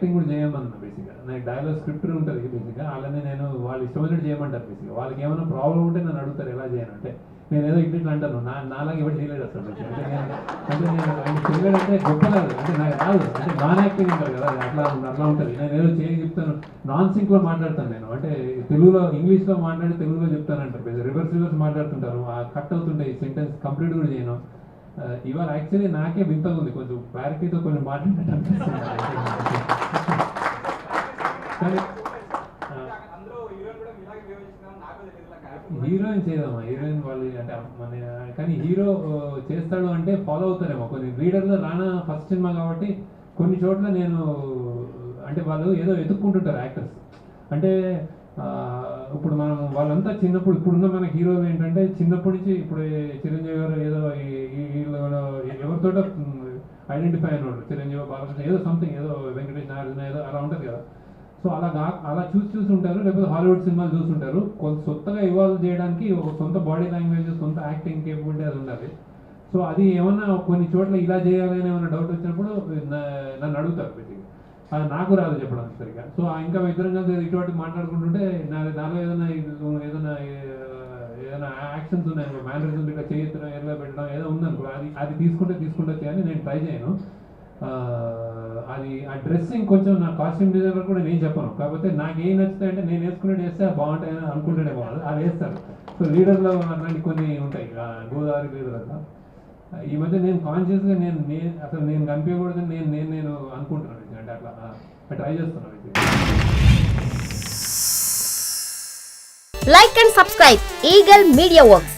Acting కూడా చేయమన్నా బేసిక్గా. నాకు డైలాగ్ స్క్రిప్ట్ ఉంటుంది బేసిక్గా, అలానే నేను వాళ్ళు ఇష్టమైనట్టు చేయమంటారు బేసిక్గా. వాళ్ళకి ఏమైనా ప్రాబ్లం ఉంటే నన్ను అడుగుతారు ఎలా చేయాలంటే, నేను ఏదో ఇట్లా అంటాను, నాలాగా ఎవరు చేయలేదు అసలు. అంటే నేను ఆయన చేయలేడు అంటే గొప్ప కాదు, అంటే నాకు రాదు, అంటే నాన్ యాక్టింగ్ అంటారు కదా, అట్లా ఉంటుంది. నేను ఏదో చేయి చెప్తాను, నాన్ సింక్లో మాట్లాడతాను నేను, అంటే తెలుగులో ఇంగ్లీష్లో మాట్లాడి తెలుగులో చెప్తానంటారు, రివర్స్ మాట్లాడుతుంటారు, కట్ అవుతుంటాయి సెంటెన్స్, కంప్లీట్ కూడా చేయను. ఇవాళ యాక్చువల్లీ నాకే వింతగా ఉంది, కొంచెం క్లారిటీతో కొంచెం మాట్లాడినట్టు అనిపిస్తుంది. కానీ హీరోయిన్ చేయదమ్మా, హీరోయిన్ వాళ్ళు అంటే మన, కానీ హీరో చేస్తాడు అంటే ఫాలో అవుతారేమో కొన్ని. లీడర్లో రానా ఫస్ట్ సినిమా కాబట్టి కొన్ని చోట్ల నేను అంటే వాళ్ళు ఏదో ఎదుక్కుంటుంటారు యాక్టర్స్. అంటే ఇప్పుడు మనం వాళ్ళంతా చిన్నప్పుడు, ఇప్పుడున్న మన హీరోలు ఏంటంటే చిన్నప్పటి నుంచి, ఇప్పుడు చిరంజీవి గారు ఏదో ఎవరితో ఐడెంటిఫై అయినాడు, చిరంజీవి బాలకృష్ణ ఏదో సంథింగ్, ఏదో వెంకటేష్ నాగార్జున ఏదో అలా ఉంటుంది కదా. సో అలా చూసి ఉంటారు, లేకపోతే హాలీవుడ్ సినిమాలు చూస్తుంటారు. కొంత సొంతగా ఇవాల్వ్ చేయడానికి ఒక సొంత బాడీ లాంగ్వేజ్, సొంత యాక్టింగ్ కేపబిలిటీ అది ఉండాలి. సో అది ఏమన్నా కొన్ని చోట్ల ఇలా చేయాలని ఏమైనా డౌట్ వచ్చినప్పుడు నన్ను అడుగుతారు బేసిక్గా. అది నాకు రాదు చెప్పడానికి సరిగా. సో ఇంకా ఇద్దరం కలిసి ఇటువంటి మాట్లాడుకుంటుంటే నాలో ఏదైనా యాక్షన్స్ ఉన్నాయి, మేనరిజం ఇట్లా చేయొచ్చు, ఎర్లో పెట్టడం ఏదో ఉందనుకో, అది తీసుకుంటే చేయని నేను ట్రై చేయను. అది ఆ డ్రెస్సింగ్ కొంచెం నా కాస్ట్యూమ్ డిజైనర్ కూడా నేను చెప్పను, కాకపోతే నాకు ఏం నచ్చుతాయి అంటే నేను వేసుకునేది వేస్తే బాగుంటాయని అనుకుంటేనే బాగుంది, అది వేస్తారు. సో లీడర్లో అలాంటి కొన్ని ఉంటాయి, గోదావరి లీడర్ అట్లా. ఈ మధ్య నేను కాన్షియస్గా అసలు నేను కనిపించకూడదని నేను అనుకుంటున్నాను, అంటే అట్లా ట్రై చేస్తున్నాను. Like and subscribe Eagle Media Works.